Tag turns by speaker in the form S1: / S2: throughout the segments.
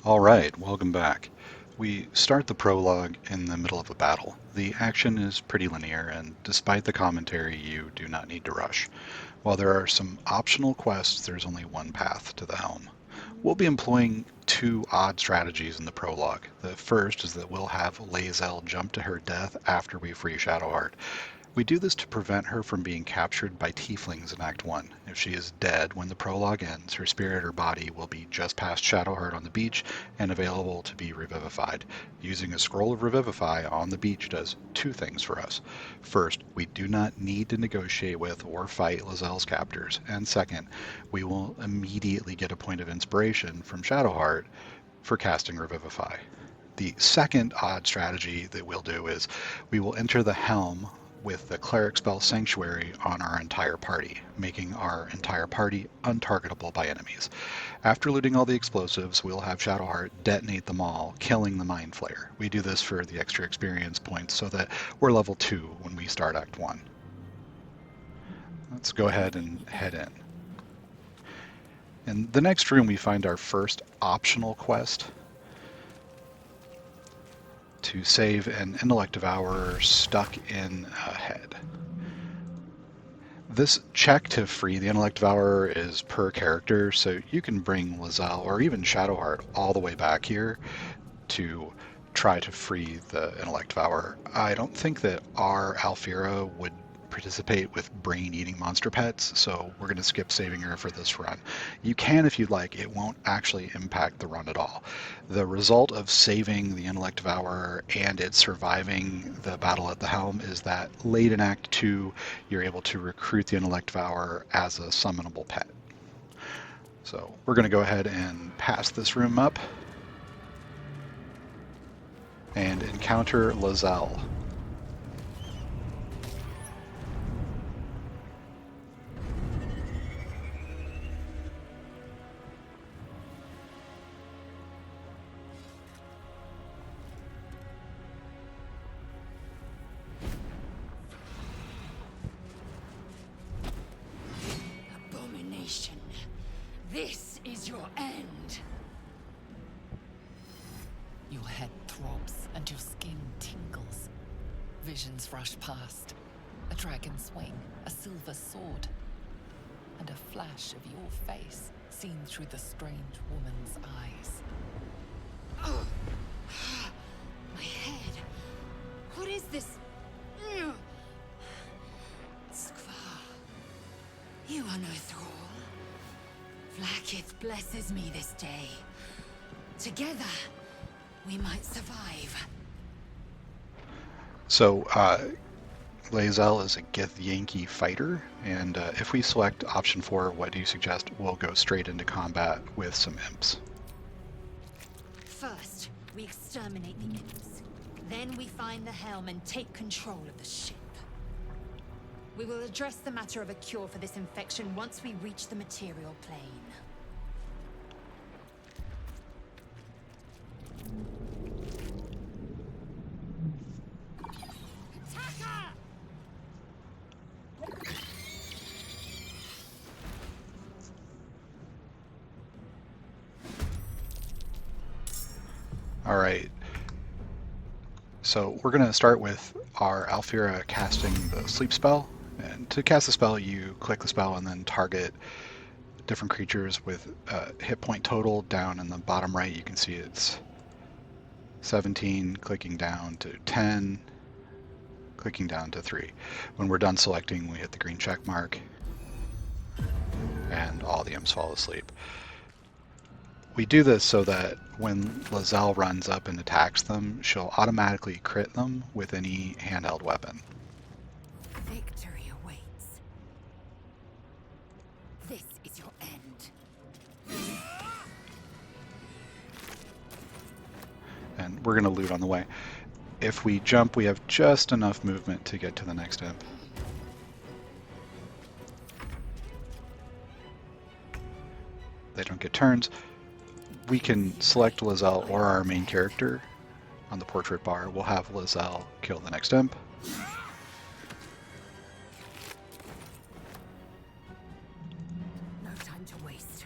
S1: Alright, welcome back. We start the prologue in the middle of a battle. The action is pretty linear, and despite the commentary, you do not need to rush. While there are some optional quests, there's only one path to the helm. We'll be employing two odd strategies in the prologue. The first is that we'll have Lae'zel jump to her death after we free Shadowheart. We do this to prevent her from being captured by tieflings in Act 1. If she is dead when the prologue ends, her spirit or body will be just past Shadowheart on the beach and available to be revivified. Using a scroll of Revivify on the beach does two things for us. First, we do not need to negotiate with or fight Lae'zel's captors, and second, we will immediately get a point of inspiration from Shadowheart for casting Revivify. The second odd strategy that we'll do is we will enter the helm with the cleric spell Sanctuary on our entire party, making our entire party untargetable by enemies. After looting all the explosives, we'll have Shadowheart detonate them all, killing the Mind Flayer. We do this for the extra experience points so that we're level 2 when we start Act 1. Let's go ahead and head in. In the next room we find our first optional quest to save an intellect devourer stuck in a head. This check to free the intellect devourer is per character, so you can bring Lae'zel or even Shadowheart all the way back here to try to free the intellect devourer. I don't think that our Alfira would participate with brain-eating monster pets, so we're going to skip saving her for this run. You can if you'd like, it won't actually impact the run at all. The result of saving the intellect devourer and it surviving the battle at the helm is that late in Act 2, you're able to recruit the intellect devourer as a summonable pet. So we're going to go ahead and pass this room up and encounter Lae'zel.
S2: Abomination. This is your end.
S3: Your head throbs and your skin tingles. Visions rush past. A dragon's wing, a silver sword, and a flash of your face seen through the strange woman's eyes.
S2: Oh. My head. What is this? Skvar. You are no thrall. Vlaakith blesses me this day. Together, we might survive.
S1: So, Lae'zel is a Githyanki fighter, and if we select option 4, what do you suggest? We'll go straight into combat with some imps.
S2: First, we exterminate the imps. Then we find the helm and take control of the ship. We will address the matter of a cure for this infection once we reach the material plane.
S1: Alright, so we're going to start with our Alfira casting the sleep spell. And to cast the spell, you click the spell and then target different creatures with hit point total. Down in the bottom right, you can see it's 17, clicking down to 10, clicking down to 3. When we're done selecting, we hit the green check mark, and all the imps fall asleep. We do this so that when Lae'zel runs up and attacks them, she'll automatically crit them with any handheld weapon.
S2: Victory awaits. This is your end.
S1: And we're going to loot on the way. If we jump, we have just enough movement to get to the next imp. They don't get turns. We can select Lae'zel or our main character on the portrait bar. We'll have Lae'zel kill the next imp.
S2: No time to waste.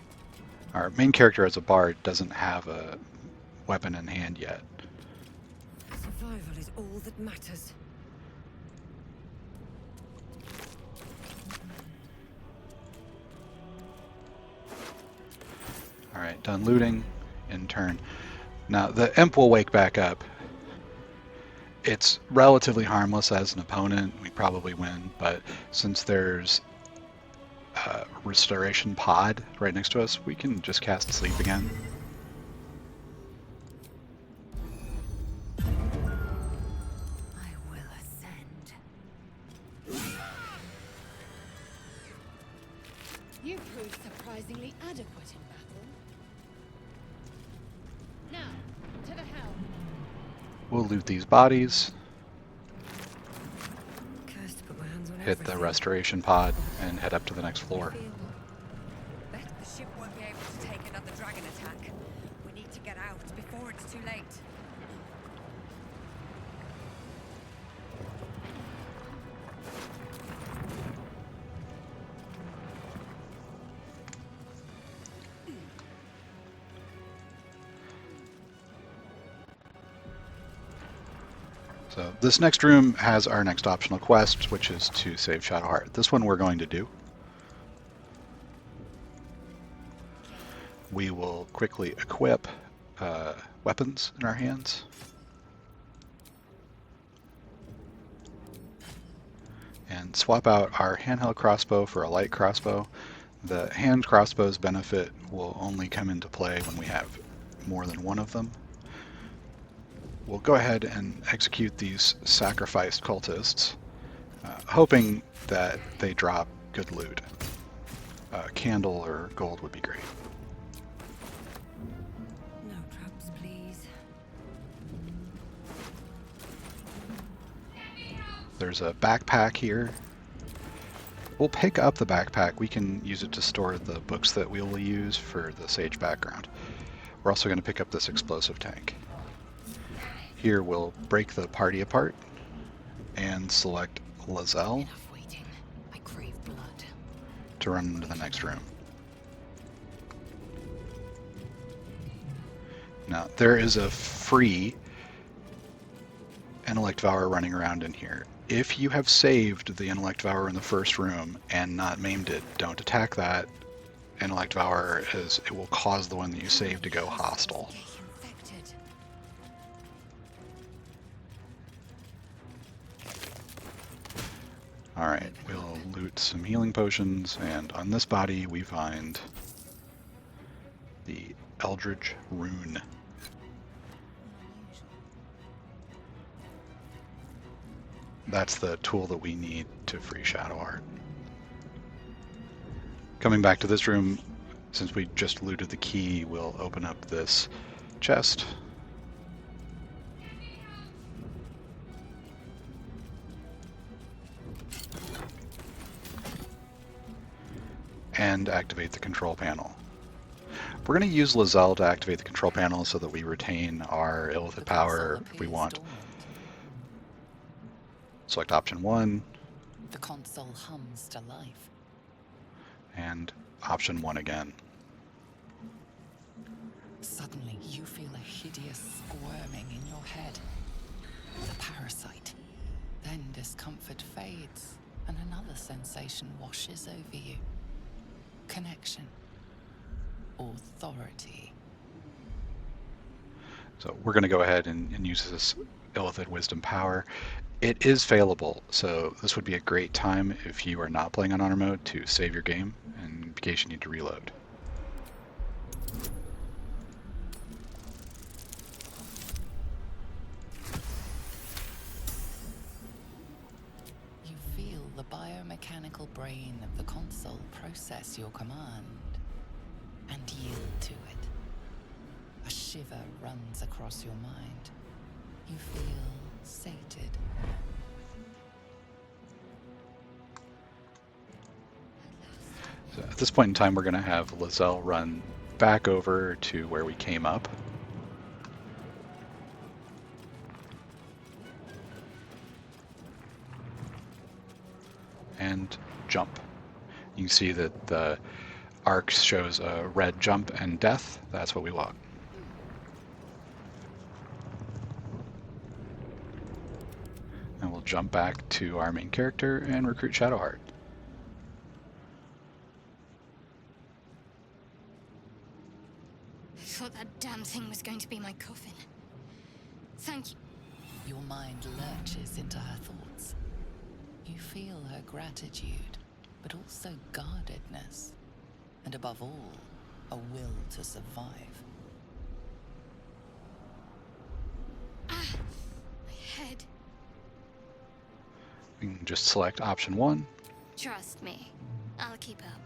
S1: Our main character as a bard doesn't have a weapon in hand yet.
S4: Survival is all that matters.
S1: Alright, done looting. In turn. Now, the imp will wake back up. It's relatively harmless as an opponent. We probably win, but since there's a restoration pod right next to us, we can just cast sleep again.
S2: I will ascend. You proved surprisingly adequate in battle. Now, to the helm.
S1: We'll loot these bodies,
S4: Cursed to put my hands on
S1: hit the
S4: everything.
S1: restoration pod, and head up to the next floor.
S4: Bet the ship won't be able to take another dragon attack. We need to get out before it's too late.
S1: So this next room has our next optional quest, which is to save Shadowheart. This one we're going to do. We will quickly equip weapons in our hands. And swap out our handheld crossbow for a light crossbow. The hand crossbow's benefit will only come into play when we have more than one of them. We'll go ahead and execute these sacrificed cultists, hoping that they drop good loot. Candle or gold would be great.
S4: No traps, please.
S1: There's a backpack here. We'll pick up the backpack. We can use it to store the books that we will use for the sage background. We're also going to pick up this explosive tank. Here we'll break the party apart and select Lizelle
S3: Enough waiting. I crave blood.
S1: to run into the next room. Now, there is a free Intellect Devour running around in here. If you have saved the Intellect Devour in the first room and not maimed it, don't attack that Intellect Devour, as it will cause the one that you saved to go hostile.
S2: Infected.
S1: Alright, we'll loot some healing potions, and on this body we find the Eldritch Rune. That's the tool that we need to free Shadowheart. Coming back to this room, since we just looted the key, we'll open up this chest. And activate the control panel. We're going to use Lizelle to activate the control panel so that we retain our Illithid
S3: The
S1: power
S3: console
S1: if we
S3: appears
S1: want.
S3: dormant.
S1: Select option 1
S3: The console hums to life.
S1: and option 1 again.
S3: Suddenly, you feel a hideous squirming in your head. The parasite. Then discomfort fades, and another sensation washes over you. Connection. Authority.
S1: So we're going to go ahead and use this Illithid Wisdom power. It is failable, so this would be a great time if you are not playing on honor mode to save your game in case you need to reload.
S3: You feel the biomechanical brain of the console process your command and yield to it. A shiver runs across your mind. You feel sated.
S1: So at this point in time, we're going to have Lizelle run back over to where we came up. And jump. You can see that the arc shows a red jump and death. That's what we want. jump back to our main character and recruit Shadowheart.
S2: I thought that damn thing was going to be my coffin. Thank you.
S3: Your mind lurches into her thoughts. You feel her gratitude, but also guardedness. And above all, a will to survive.
S2: Ah, my head.
S1: We can just select option 1
S2: Trust me, I'll keep up.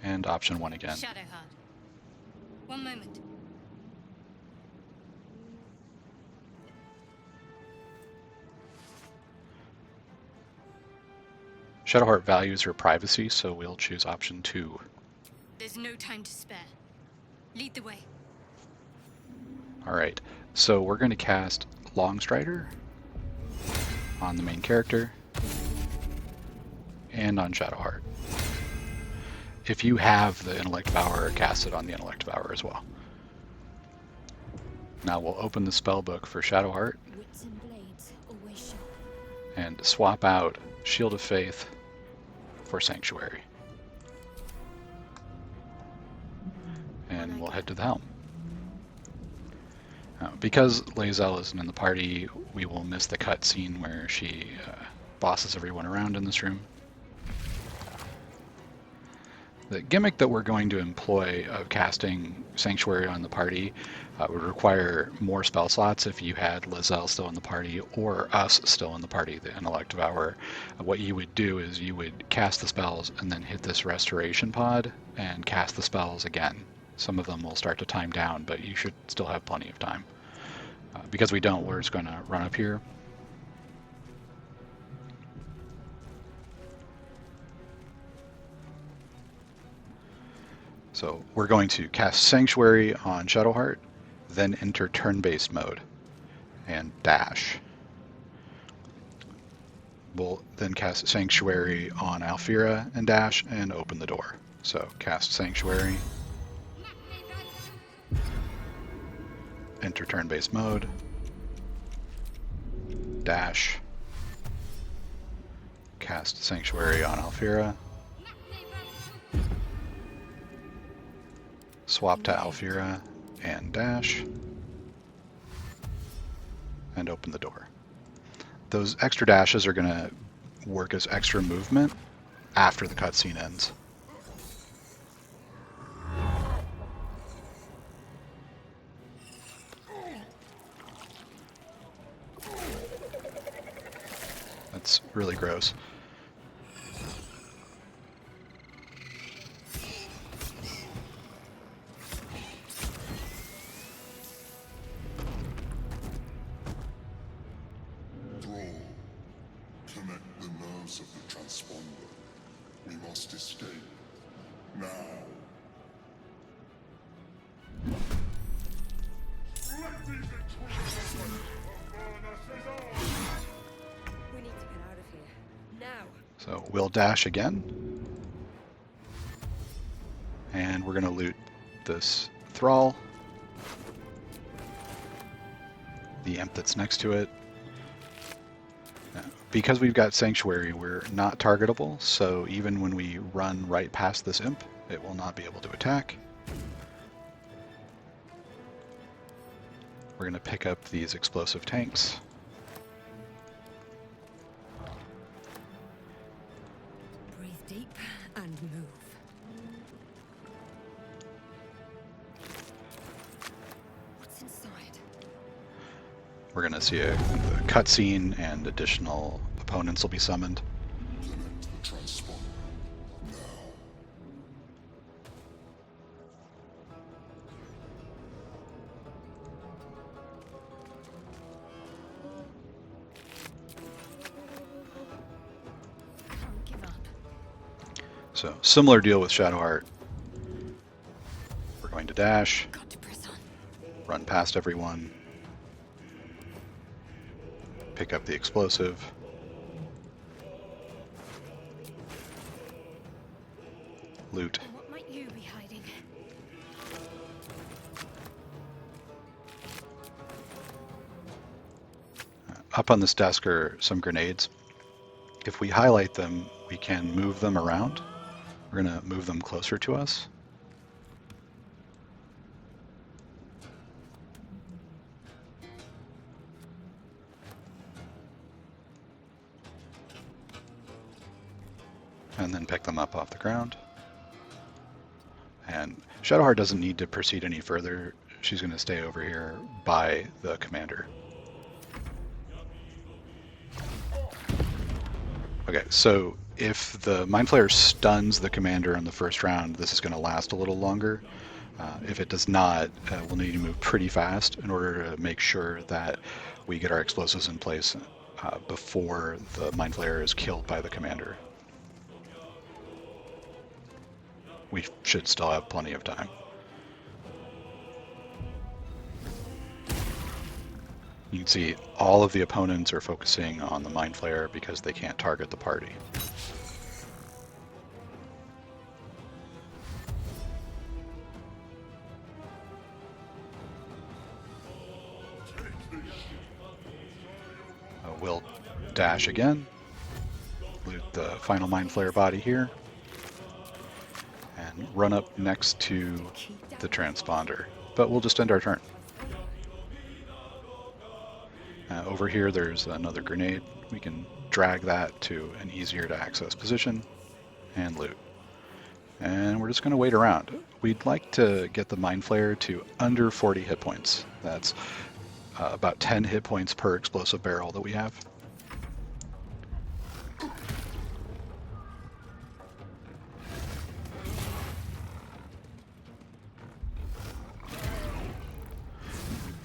S1: and option 1 again.
S2: Shadowheart. One moment.
S1: Shadowheart values her privacy, so we'll choose option 2.
S2: There's no time to spare. Lead the way.
S1: Alright, so we're going to cast Longstrider on the main character and on Shadowheart. If you have the Intellect Power, cast it on the Intellect Power as well. Now we'll open the spellbook for Shadowheart
S2: Wits and blades always sharp.
S1: and swap out Shield of Faith for Sanctuary. And we'll head to the helm. Because Lae'zel isn't in the party, we will miss the cutscene where she bosses everyone around in this room. The gimmick that we're going to employ of casting Sanctuary on the party would require more spell slots if you had Lae'zel still in the party or us still in the party, the Intellect Devourer. What you would do is you would cast the spells and then hit this restoration pod and cast the spells again. Some of them will start to time down, but you should still have plenty of time. Because we don't, we're just going to run up here. So we're going to cast Sanctuary on Shadowheart, then enter turn-based mode and dash. We'll then cast Sanctuary on Alfira and dash and open the door. So cast Sanctuary, enter turn-based mode, dash, cast Sanctuary on Alfira, swap to Alfira and dash, and open the door. Those extra dashes are going to work as extra movement after the cutscene ends. That's really gross.
S5: Connect the nerves of the transponder. We must escape. Now.
S4: We need to get out of here. Now.
S1: So we'll dash again. And we're going to loot this Thrall, the imp that's next to it. Because we've got Sanctuary, we're not targetable, so even when we run right past this imp, it will not be able to attack. We're going to pick up these explosive tanks.
S4: Breathe deep and move. What's inside?
S1: We're going to see a cutscene and additional opponents will be summoned.
S5: Connect the transponder. Now.
S2: Don't give up.
S1: So similar deal with Shadowheart. We're going to dash,
S2: Got to press on.
S1: run past everyone, pick up the explosive, loot,
S2: What might you be hiding?
S1: up on this desk are some grenades. If we highlight them, we can move them around. We're going to move them closer to us. And then pick them up off the ground. And Shadowheart doesn't need to proceed any further. She's going to stay over here by the commander. Okay, so if the Mind Flayer stuns the commander in the first round, this is going to last a little longer. If it does not, we'll need to move pretty fast in order to make sure that we get our explosives in place before the Mind Flayer is killed by the commander. We should still have plenty of time. You can see all of the opponents are focusing on the Mind Flayer because they can't target the party. We'll dash again, loot the final Mind Flayer body here, and run up next to the transponder. But we'll just end our turn. Over here there's another grenade. We can drag that to an easier to access position and loot. And we're just going to wait around. We'd like to get the Mind Flayer to under 40 hit points. That's about 10 hit points per explosive barrel that we have.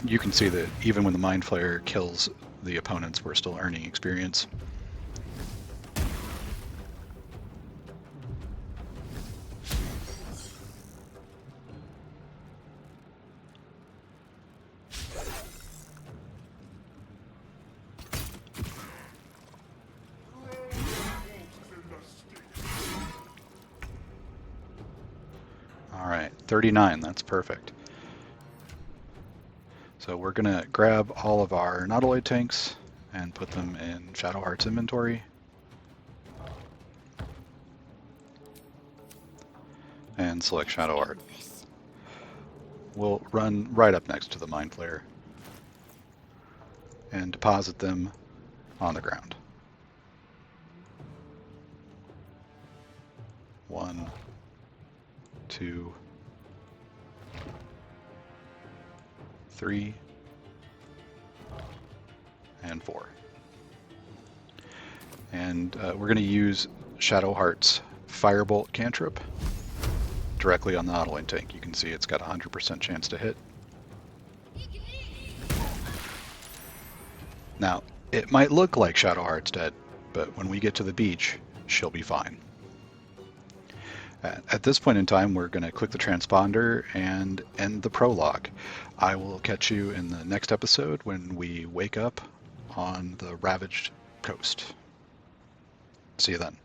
S1: You can see that even when the Mind Flayer kills the opponents, we're still earning experience. All right, 39, that's perfect. So we're going to grab all of our Nautiloid tanks and put them in Shadowheart's inventory. And select Shadowheart. We'll run right up next to the Mind Flayer and deposit them on the ground. 1, 2, 3, and 4. And we're going to use Shadowheart's Firebolt cantrip directly on the Nautiloid tank. You can see it's got a 100% chance to hit. Now, it might look like Shadowheart's dead, but when we get to the beach, she'll be fine. At this point in time, we're going to click the transponder and end the prologue. I will catch you in the next episode when we wake up on the ravaged coast. See you then.